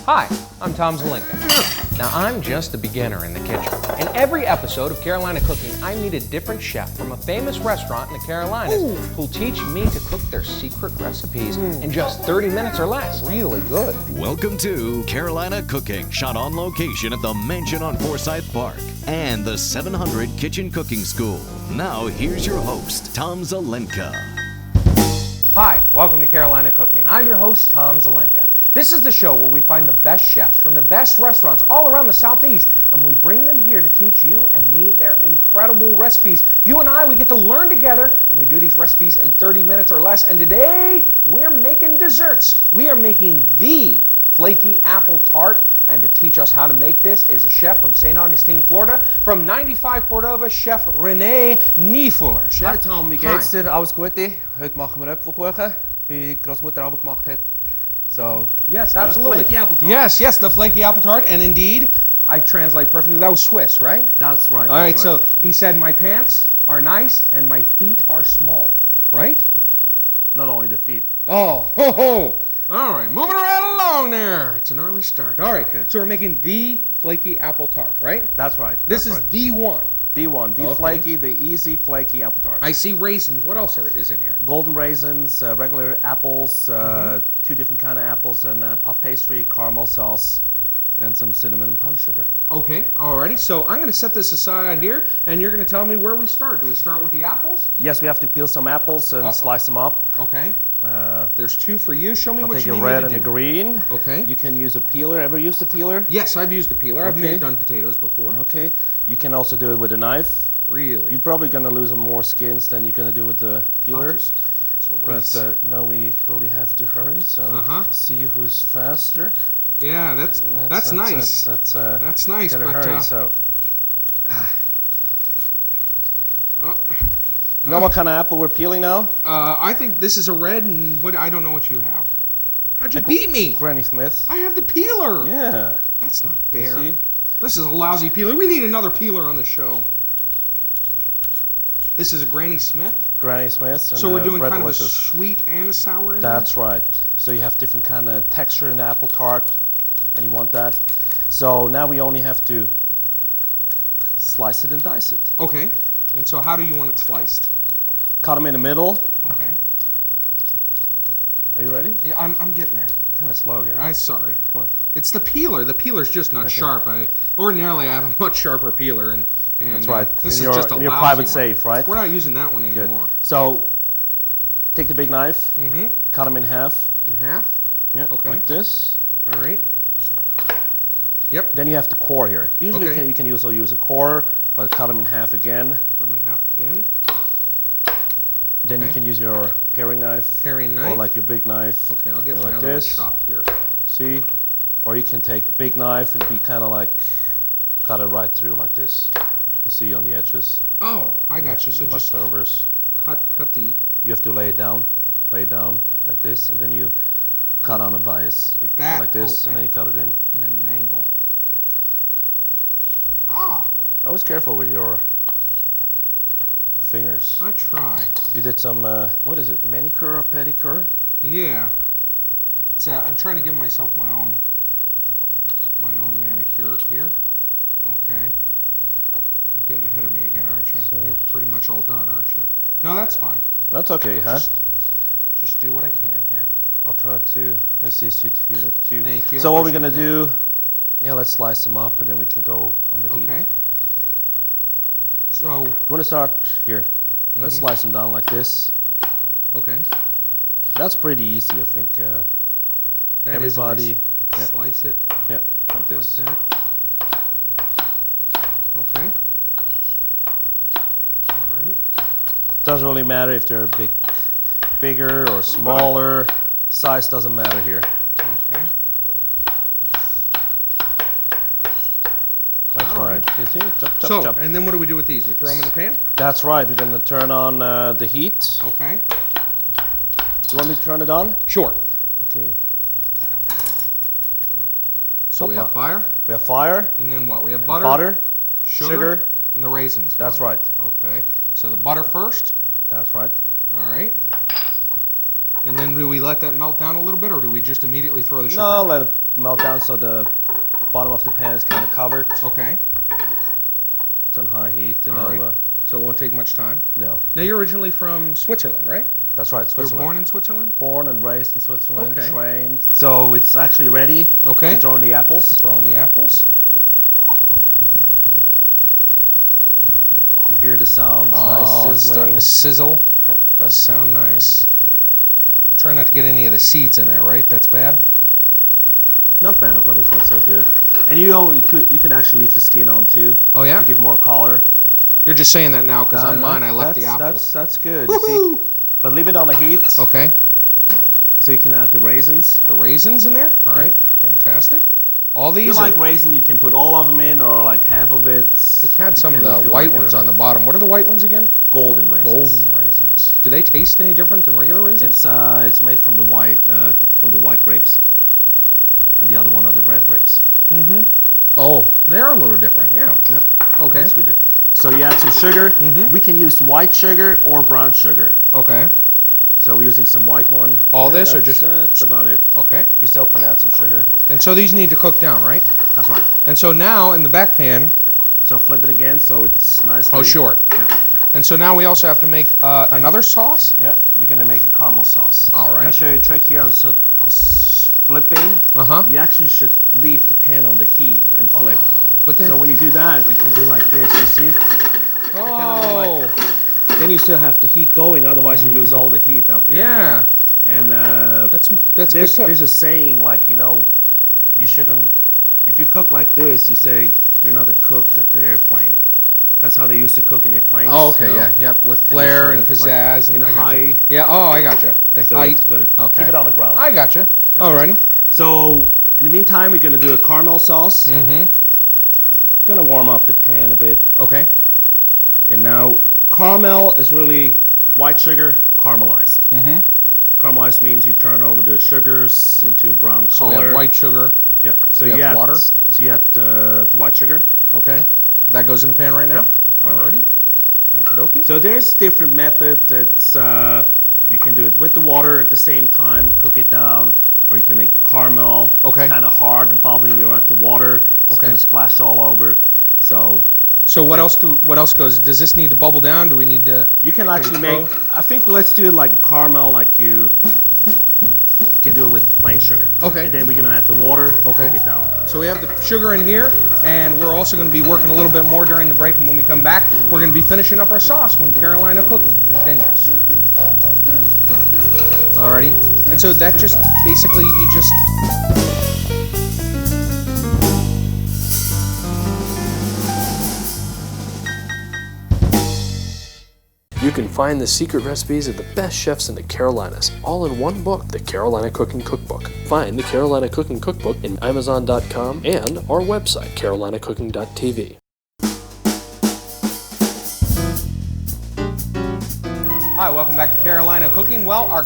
Hi, I'm Tom Zelenka. Now, I'm just a beginner in the kitchen. In every episode of Carolina Cooking, I meet a different chef from a famous restaurant in the Carolinas who'll teach me to cook their secret recipes in just 30 minutes or less. Really good. Welcome to Carolina Cooking, shot on location at the Mansion on Forsyth Park and the 700 Kitchen Cooking School. Now, here's your host, Tom Zelenka. Hi, welcome to Carolina Cooking. I'm your host, Tom Zelenka. This is the show where we find the best chefs from the best restaurants all around the Southeast, and we bring them here to teach you and me their incredible recipes. You and I, we get to learn together, and we do these recipes in 30 minutes or less, and today, we're making desserts. We are making the Flaky apple tart, and to teach us how to make this is a chef from St. Augustine, Florida, from 95 Cordova, Chef René Niefuller. Chef, hi Tom, wie geht's dir? Alles Gute. Heute machen wir Äpfelkuchen, wie die Großmutter auch gemacht hat. So, yes, absolutely. Flaky apple tart. Yes, the flaky apple tart, and indeed, I translate perfectly. That was Swiss, right? That's right. All right, so he said my pants are nice and my feet are small, right? Not only the feet. Oh, ho, ho. All right, moving right along there. It's an early start. All right, good. So we're making the flaky apple tart, right? That's right. This is the one. The one, the Okay. flaky, the easy flaky apple tart. I see raisins. What else is in here? Golden raisins, regular apples, two different kind of apples, and puff pastry, caramel sauce, and some cinnamon and powdered sugar. Okay, alrighty. So I'm going to set this aside here, and you're going to tell me where we start. Do we start with the apples? Yes, we have to peel some apples and slice them up. Okay. There's two for you. Show me I'll what take you a need red me and to a do. green. Okay. You can use a peeler. Ever used a peeler? Yes, I've used a peeler. I've Okay. done potatoes before. Okay. You can also do it with a knife. Really? You're probably going to lose more skins than you're going to do with the peeler. But you know, we really have to hurry, so see who's faster. Yeah, that's nice. That's nice, gotta but hurry, so. You know what kind of apple we're peeling now? I think this is a red, and what I don't know what you have. How'd you beat me? Granny Smith. I have the peeler. Yeah. That's not fair. See? This is a lousy peeler. We need another peeler on the show. This is a Granny Smith. Granny Smith. And So we're doing red kind delicious. of a sweet and a sour in That's right. So you have different kind of texture in the apple tart, and you want that. So now we only have to slice it and dice it. there? Okay. And so how do you want it sliced? Cut them in the middle. Okay. Are you ready? Yeah, I'm getting there. Kind of slow here. I'm sorry. Come on. It's the peeler. The peeler's just not sharp. Ordinarily I have a much sharper peeler, and That's right. This in is just a in your lousy private one. safe, right? We're not using that one Good. anymore. So take the big knife, Mm-hmm. cut them in half. In half. Yeah. Okay. Like this. All right. Yep. Then you have the core here. Usually Okay. you can also use a core, but cut them in half again. Put them in half again. Then you Okay. can use your paring knife. Paring Or knife. like your big knife. Okay, I'll get like my other one this. chopped here. See? Or you can take the big knife and be kind of like, cut it right through like this. You see on the edges. Oh, I got you. So just leftovers. cut the You have to lay it down like this, and then you cut on the bias. Like that? Like this, Oh, and then you cut it in. and then an angle. Ah, Always careful with your fingers. I try. You did some, what is it, manicure or pedicure? Yeah. It's I'm trying to give myself my own manicure here. Okay. You're getting ahead of me again, aren't you? So- You're pretty much all done, aren't you? No, that's fine. That's okay, huh? Just do what I can here. I'll try to assist you here too. Thank you, I So what we're appreciate gonna do, let's slice them up and then we can go on the heat. Okay. So, You wanna start here? Let's Mm-hmm. slice them down like this. okay. That's pretty easy, I think. That is Everybody, nice. yeah. Slice it Yeah, like this. like that. Okay. All right. Doesn't really matter if they're bigger or smaller. Size doesn't matter here. Okay. That's All right. You see? Chop, chop, So, chop. and then what do we do with these? We throw them in the pan? That's right. We're gonna turn on the heat. Okay. You want me to turn it on? Sure. Okay. So we have fire, We have fire, and then what? We have butter, butter, sugar, and the raisins. That's going. right. Okay. So the butter first. That's right. All right. And then do we let that melt down a little bit, or do we just immediately throw the sugar No, in? let it melt down so the bottom of the pan is kind of covered. Okay. It's on high heat. And All now, right. So it won't take much time? No. Now, you're originally from Switzerland, right? That's right, You were Switzerland. born in Switzerland? Born and raised in Switzerland, Okay. trained. So it's actually ready Okay. to throw in the apples. Throw in the apples. You hear the sound, it's Oh, nice it's starting sizzling. to sizzle. Yeah. Does sound nice. Try not to get any of the seeds in there, right? That's bad? Not bad, but it's not so good. And you could actually leave the skin on too. Oh, yeah? To give more color. You're just saying that now because on mine I left the apples. That's good. You see? But leave it on the heat Okay. so you can add the raisins. The raisins in there? All Yeah. right. Fantastic. All If you these like are... raisin, you can put all of them in or like half of it. We had some of depending the if you white like it or ones not. on the bottom. What are the white ones again? Golden raisins. Golden raisins. Do they taste any different than regular raisins? It's made from the white grapes, and the other one are the red grapes. Oh, they are a little different. Yeah. Yeah. Okay. It's sweeter. So you add some sugar. We can use white sugar or brown sugar. Okay. So we're using some white one. All And this or that's- just- That's about it. Okay. You still can add some sugar. And so these need to cook down, right? That's right. And so now in the back pan, So flip it again so it's nicely. oh sure. Yeah. And so now we also have to make another sauce. Yeah, we're gonna make a caramel sauce. All right. I'll show you a trick here on flipping. Uh-huh. You actually should leave the pan on the heat and flip. But then, So when you do that, you can do like this. You see? oh, Then you still have the heat going, otherwise you lose all the heat up here. yeah. And That's a good there's tip. a saying like, you shouldn't. If you cook like this, you say you're not a cook at the airplane. That's how they used to cook in airplanes. Oh, okay, you know? yeah, yep, with flair and should have, pizzazz like, and in a I gotcha. high- Yeah, oh, I gotcha. The So height. but Okay. keep it on the ground. I gotcha. Alrighty. So in the meantime, we're gonna do a caramel sauce. Gonna warm up the pan a bit. Okay. And now, caramel is really white sugar caramelized. Caramelized means you turn over the sugars into a brown So color. we have white sugar. Yeah. So we you have add water. So you add the white sugar. Okay. That goes in the pan right now? Yep, right now. Alrighty. Okie dokie. So there's different methods. It's you can do it with the water at the same time, cook it down, or you can make caramel. Okay. It's kind of hard and bubbling. You're at the water. It's Okay. gonna splash all over. So So what else goes? Does this need to bubble down? Do we need to? you can like, actually throw- make. I think let's do it like a caramel, like you can do it with plain sugar. Okay. And then we're gonna add the water. Okay. Cook it down. So we have the sugar in here, and we're also going to be working a little bit more during the break. And when we come back, we're going to be finishing up our sauce when Carolina Cooking continues. Alrighty. And so that just basically you just. You can find the secret recipes of the best chefs in the Carolinas, all in one book, the Carolina Cooking Cookbook. Find the Carolina Cooking Cookbook in Amazon.com and our website, carolinacooking.tv. Hi, welcome back to Carolina Cooking. Well, our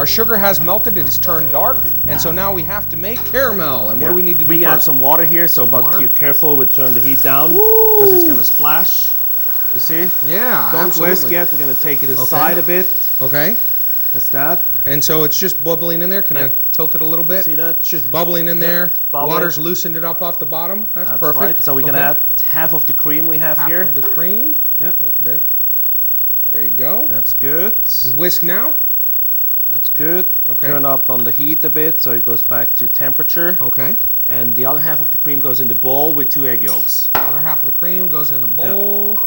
sugar has melted, it has turned dark, and so now we have to make caramel. And what do we need to do We first? add some water here, so but water? be careful with turn the heat down because it's gonna splash. You see? Yeah, Don't absolutely. whisk yet. We're gonna take it aside a bit. Okay. That's that. And so it's just bubbling in there. Can I Yeah. tilt it a little bit? see that? It's just bubbling in there. it's bubbling. Water's loosened it up off the bottom. That's perfect. Right. So we're gonna Okay. add half of the cream we have half here. of the cream. Yeah. Okay. There you go. That's good. Whisk now. That's good. Okay. Turn up on the heat a bit so it goes back to temperature. Okay. And the other half of the cream goes in the bowl with 2 egg yolks. Other half of the cream goes in the bowl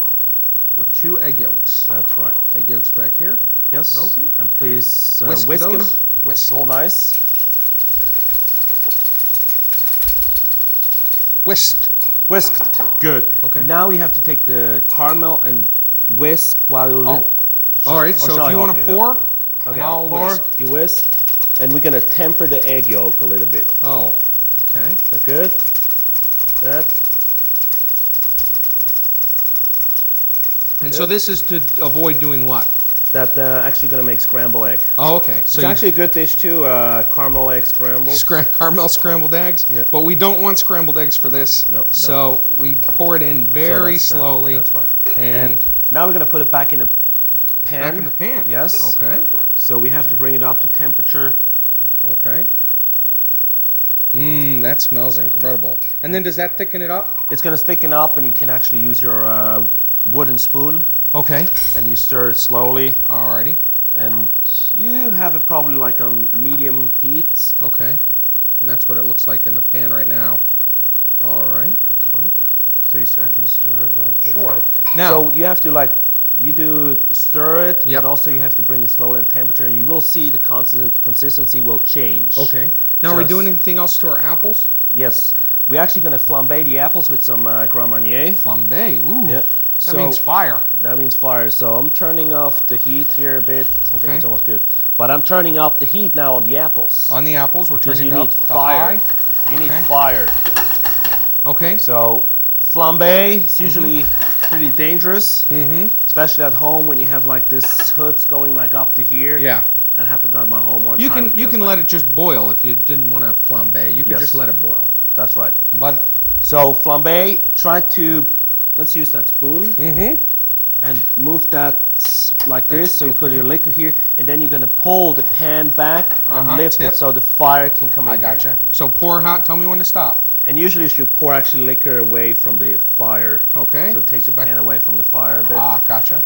with 2 egg yolks. That's right. Egg yolks back here. Yes. Okay. And please Whisk whisk them. those. Whisk. All nice. Whisked. Whisked. Good. Okay. Now we have to take the caramel and whisk while. Oh. All right. Or So shall if I you help want you? to pour, Okay, and I'll pour. whisk. You whisk. And we're gonna temper the egg yolk a little bit. Oh. Okay. Is that good? That. And so this is to avoid doing what? That actually gonna make scrambled egg. Oh, okay. So It's actually a good dish too. Caramel egg scrambled. caramel scrambled eggs. Yeah. But we don't want scrambled eggs for this. No, you So we pour it in very So slowly. That's right. And Now we're gonna put it back in the pan. Back in the pan. Yes. Okay. So we have to bring it up to temperature. Okay. That smells incredible. And then does that thicken it up? It's going to thicken up, and you can actually use your wooden spoon. Okay. And you stir it slowly. Alrighty. And you have it probably like on medium heat. Okay. And that's what it looks like in the pan right now. All right. That's right. So I can stir it while I put it Sure. away. Now, so you have to you do stir it, Yep. but also you have to bring it slowly in temperature, and you will see the consistency will change. okay. Now, are we doing anything else to our apples? Yes. We're actually going to flambe the apples with some Grand Marnier. Flambe. Ooh. Yeah. That means fire. That means fire. So I'm turning off the heat here a bit. I think Okay. it's almost good. But I'm turning up the heat now on the apples. On the apples, we're Because turning you it need up to fire. high. You need Okay. fire. Okay. So flambe is usually pretty dangerous, especially at home when you have like this hoods going like up to here. Yeah. That happened at my home one You time. can because, let it just boil if you didn't want to flambe. You could Yes. just let it boil. That's right. But So flambe, try to, let's use that spoon and move that like this. So you put Okay. your liquor here, and then you're gonna pull the pan back and lift tip. it so the fire can come in. I here. gotcha. So pour hot. Tell me when to stop. And usually you should pour actually liquor away from the fire. Okay. So take the back- pan away from the fire a bit. Ah, gotcha.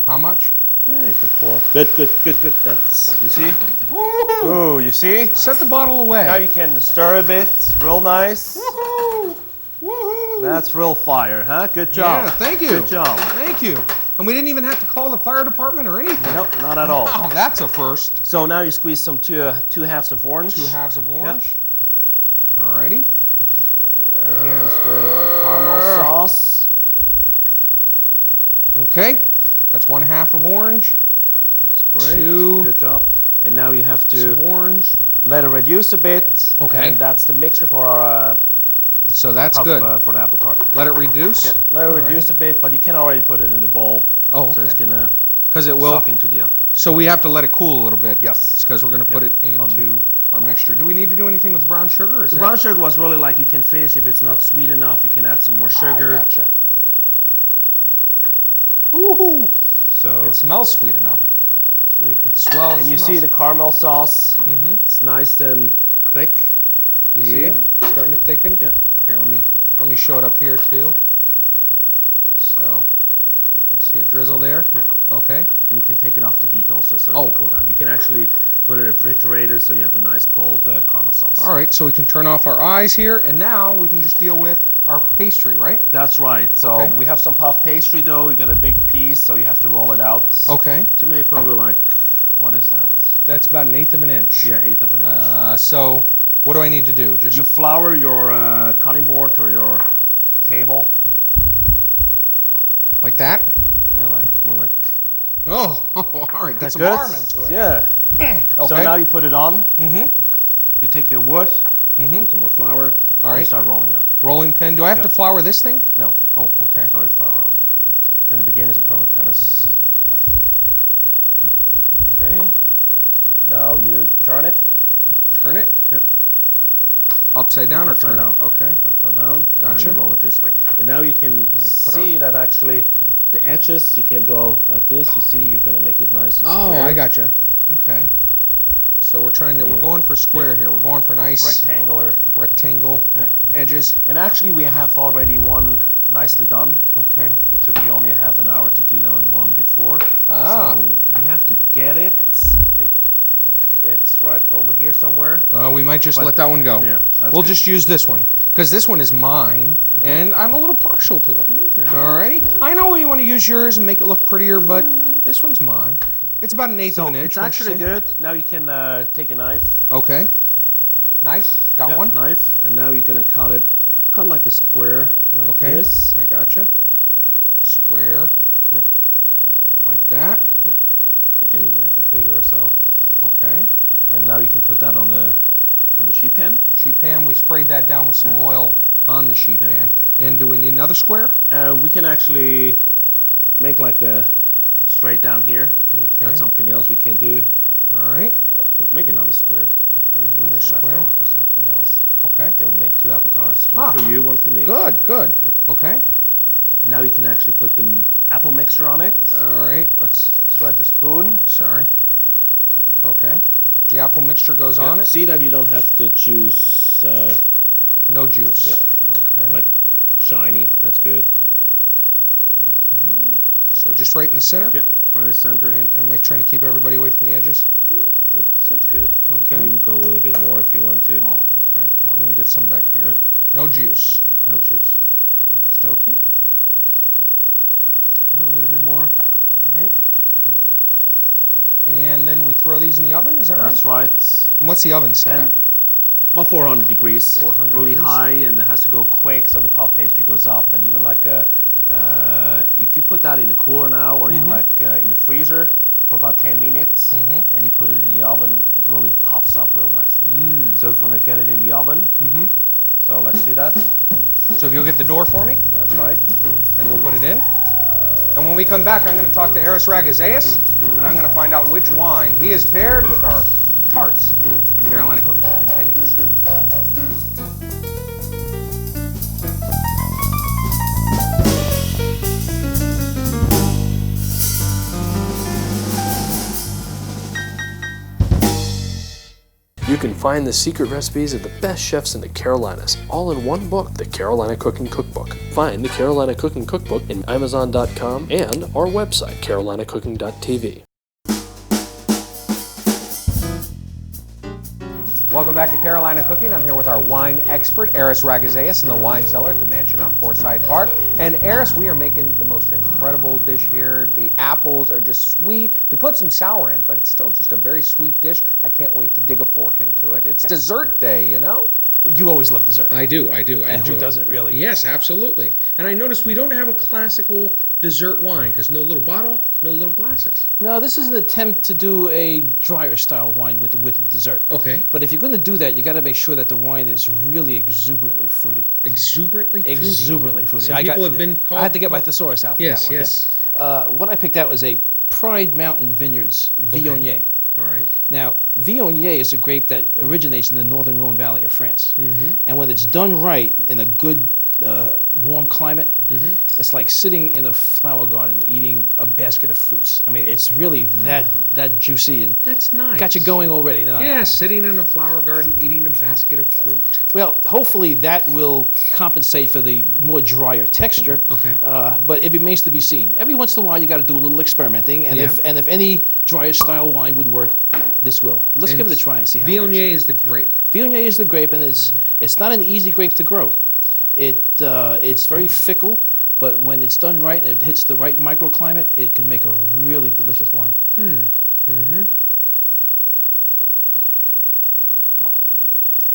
How much? Yeah, you can pour. Good, good, good, good. That's, you see? Oh, you see? Set the bottle away. Now you can stir a bit, real nice. Woohoo! Woohoo! That's real fire, huh? Good job. Yeah, thank you. Good job. Thank you. And we didn't even have to call the fire department or anything. Nope, not at all. Oh, that's a first. So now you squeeze some two halves of orange. 2 halves of orange. Alrighty. And here I'm stirring our caramel sauce. Okay. That's 1 half of orange. That's great. 2 Good job. And now you have of to orange. let it reduce a bit. Okay. And that's the mixture for our So that's puff, good. for the apple tart. Let it reduce. Yeah, let it Alright. reduce a bit, but you can already put it in the bowl. Oh, So it's okay. gonna Because it will. suck into the apple. So we have to let it cool a little bit. Yes. Because we're going to put Yep. it into our mixture. Do we need to do anything with the brown sugar? Is The that- brown sugar was really like you can finish if it's not sweet enough. You can add some more sugar. I gotcha. Ooh, So it smells sweet enough. sweet. It swells. And you see the caramel sauce. It's nice and thick. You see yeah, it? starting to thicken. Yeah. Here, let me show it up here too. So you can see a drizzle there. Okay. And you can take it off the heat also, so Oh. it can cool down. You can actually put it in a refrigerator, so you have a nice cold caramel sauce. All right. So we can turn off our eyes here, and now we can just deal with our pastry, right? That's right. So Okay. we have some puff pastry dough. We got a big piece, so you have to roll it out. Okay. To make probably like, what is that? That's about 1/8 of an inch. Yeah, 1/8 of an inch. So what do I need to do? Just You flour your cutting board or your table. like that? Yeah, like more like. Oh, all right. Get That's some good. arm into it. Yeah. So Okay. now you put it on. You take your wood. Put some more flour. All And right. you start rolling up. Rolling pin. Do I have to Yep. flour this thing? No, Oh, okay. it's already flour on. So in the beginning, it's probably kind of. Okay. Now you turn it. Turn it Yep. upside down Upside or turn down. it? Okay. Upside down. Gotcha. Now you roll it this way. And now you can put see that actually the edges, you can go like this. You see, you're going to make it nice and Oh, square. I gotcha. Okay. So we're trying to. We're Yeah. going for square here. We're going for nice Rectangular. rectangle edges. And actually, we have already one nicely done. Okay. It took me only a half an hour to do that one before. Ah. So we have to get it. I think it's right over here somewhere. We might just But- let that one go. Yeah, that's we'll good. just use this one because this one is mine, and I'm a little partial to it. Alrighty. I know you want to use yours and make it look prettier, but this one's mine. It's about 1/8 So of an inch. it's wouldn't you actually say? good. Now you can take a knife. Okay. Knife. Got Yeah, one. Knife. And now you're gonna cut like a square, like Okay. this. I gotcha. Square. Yeah. Like that. You can even make it bigger or so. Okay. And now you can put that on the sheet pan. Sheet pan. We sprayed that down with some oil on the sheet pan. And do we need another square? We can actually make like a straight down here. Okay. That's something else we can do. All right. Make another square. And we can Another use the square. leftover for something else. Okay. Then we make 2 apple tarts. One Ah. for you, one for me. Good. Good. Okay. Now you can actually put the apple mixture on it. All right, let's add the spoon. Sorry. Okay. The apple mixture goes on it. See that you don't have to choose. No juice. Yeah. Okay. Like shiny. That's good. Okay. So just right in the center. Yeah, right in the center. And am I trying to keep everybody away from the edges? That's good. Okay. You can even go a little bit more if you want to. Oh, okay. Well, I'm gonna get some back here. Yeah. No juice. No juice. Okie dokie. A little bit more. All right. That's good. And then we throw these in the oven, is that right? That's right. And what's the oven set And at? about 400 degrees. 400 really degrees? high, and it has to go quick so the puff pastry goes up. And even like if you put that in the cooler now, or even like in the freezer for about 10 minutes, and you put it in the oven, it really puffs up real nicely. So if you want to get it in the oven, so let's do that. So if you'll get the door for me, That's right. and we'll put it in. And when we come back, I'm going to talk to Aris Ragazeas, and I'm going to find out which wine he has paired with our tarts when Carolina Cooking continues. You can find the secret recipes of the best chefs in the Carolinas, all in one book, the Carolina Cooking Cookbook. Find the Carolina Cooking Cookbook in Amazon.com and our website, carolinacooking.tv. Welcome back to Carolina Cooking. I'm here with our wine expert, Aris Ragazeas, in the wine cellar at the mansion on Forsyth Park. And Aris, we are making the most incredible dish here. The apples are just sweet. We put some sour in, but it's still just a very sweet dish. I can't wait to dig a fork into it. It's dessert day, you know? You always love dessert. I do. I And enjoy who it. doesn't really? Yes, absolutely. And I noticed we don't have a classical dessert wine because no little bottle, no little glasses. No, this is an attempt to do a drier style wine with the dessert. Okay. But if you're going to do that, you got to make sure that the wine is really exuberantly fruity. Exuberantly fruity. Exuberantly fruity. Some people have been called. I had to get my thesaurus out for Yes, that one. yes. Yeah. What I picked out was a Pride Mountain Vineyards Viognier. All right. Now, Viognier is a grape that originates in the northern Rhone Valley of France. And when it's done right in a good warm climate, it's like sitting in a flower garden eating a basket of fruits. I mean, it's really that juicy and That's nice. got you going already. Don't I? Yeah, sitting in a flower garden eating a basket of fruit. Well, hopefully that will compensate for the more drier texture. Okay. But it remains to be seen. Every once in a while, you got to do a little experimenting, and Yeah. if any drier style wine would work, this will. Let's give it a try and see how it is. Viognier is the grape. Viognier is the grape, and it's not an easy grape to grow. It's very fickle, but when it's done right and it hits the right microclimate, it can make a really delicious wine.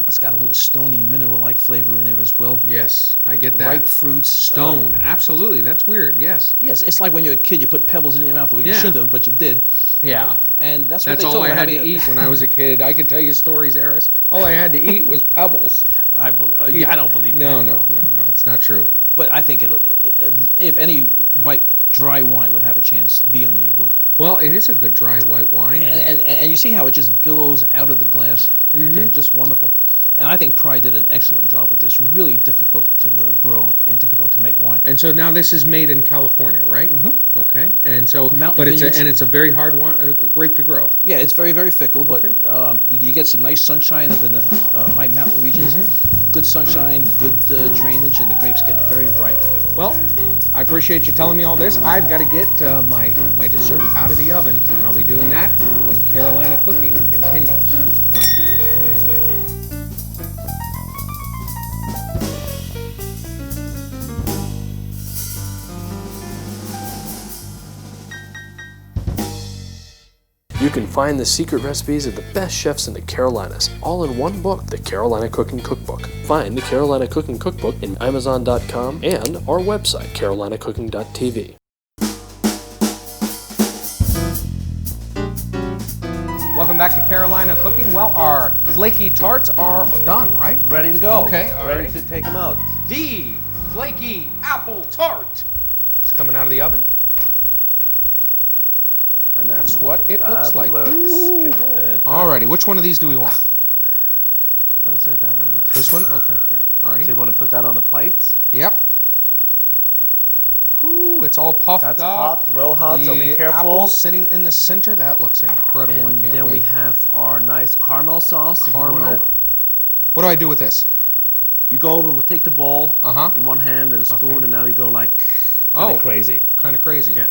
It's got a little stony mineral-like flavor in there as well. Yes, I get that. Ripe fruits. Stone. Absolutely. That's weird. Yes. Yes, it's like when you're a kid, you put pebbles in your mouth. Well, you Yeah. shouldn't have, but you did. Yeah. Right? And that's what That's they all talk I about had to having eat when I was a kid. I could tell you stories, Aris. All I had to eat was pebbles. I don't believe No, that. no. It's not true. But I think if any dry wine would have a chance, Viognier would. Well, it is a good dry white wine. And you see how it just billows out of the glass? Mm-hmm. Just wonderful. And I think Pride did an excellent job with this. Really difficult to grow and difficult to make wine. And so now this is made in California, right? Okay. And so, Mountain but vineyards. it's a very hard wine, grape to grow. Yeah, it's very, very fickle, but Okay. you get some nice sunshine up in the high mountain regions. Mm-hmm. Good sunshine, good drainage, and the grapes get very ripe. Well, I appreciate you telling me all this. I've got to get my dessert out of the oven, and I'll be doing that when Carolina Cooking continues. You can find the secret recipes of the best chefs in the Carolinas, all in one book, the Carolina Cooking Cookbook. Find the Carolina Cooking Cookbook in Amazon.com and our website, carolinacooking.tv. Welcome back to Carolina Cooking. Well, our flaky tarts are done, right? Ready to go. Okay, all Ready right. to take them out. The flaky apple tart. It's coming out of the oven. And that's what it looks That like. looks good. Alrighty, which one of these do we want? I would say that one looks This good. one? Okay. Here. Alrighty. So if you want to put that on the plate. Yep. Ooh, it's all puffed That's up. hot, real hot, so be The careful. apple's sitting in the center. That looks incredible. I And can't then wait. we have our nice caramel sauce. If you Caramel. wanna, What do I do with this? you go over, we take the bowl Uh-huh. in one hand and a spoon, Okay. and now you go like kind of crazy. Kind of crazy. Yeah.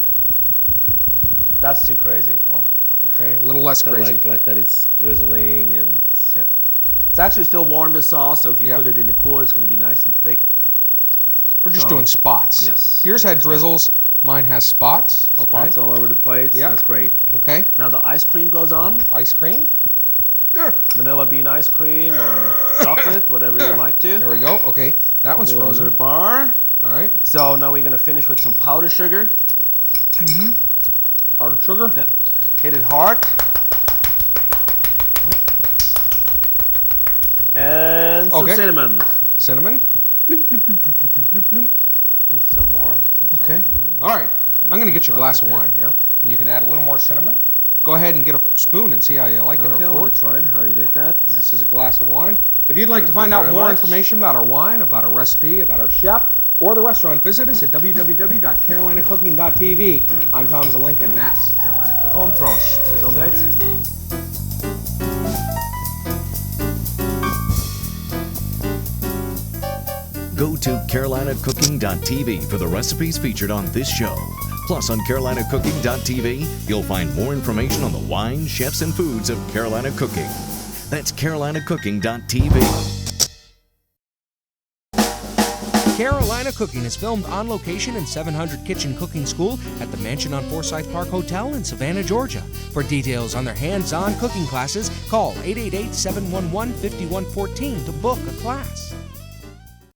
That's too crazy. Oh, okay, a little less Kinda crazy. like that it's drizzling and yeah. It's actually still warm, the sauce, so if you Yeah. put it in the cooler, it's going to be nice and thick. We're just So- doing spots. Yes, Yours had that's good. drizzles. Mine has spots. Okay. Spots all over the plates. Yeah. That's great. Okay. Now the ice cream goes on. Ice cream. Vanilla bean ice cream or chocolate, whatever you like to. There we go. Okay. That one's Under frozen. bar. All right. So now we're going to finish with some powdered sugar. Powdered sugar. Yeah. Hit it hard. And some Okay. cinnamon. Cinnamon. Bloom, bloom, bloom, bloom, bloom, bloom, bloom. And some more. Some Okay. cinnamon. All right. I'm going to get you a glass of Okay. wine here, and you can add a little more cinnamon. Go ahead and get a spoon and see how you like it, Okay, or I fork. want to try it, how you did that. And this is a glass of wine. If you'd like to Thank find you out very more much. information about our wine, about our recipe, about our chef, or the restaurant, visit us at www.carolinacooking.tv. I'm Tom Zelenka, and that's Carolina Cooking. On prost. Gezondheid. Go to carolinacooking.tv for the recipes featured on this show. Plus, on carolinacooking.tv, you'll find more information on the wine, chefs, and foods of Carolina Cooking. That's carolinacooking.tv. Carolina Cooking is filmed on location in 700 Kitchen Cooking School at the Mansion on Forsyth Park Hotel in Savannah, Georgia. For details on their hands-on cooking classes, call 888-711-5114 to book a class.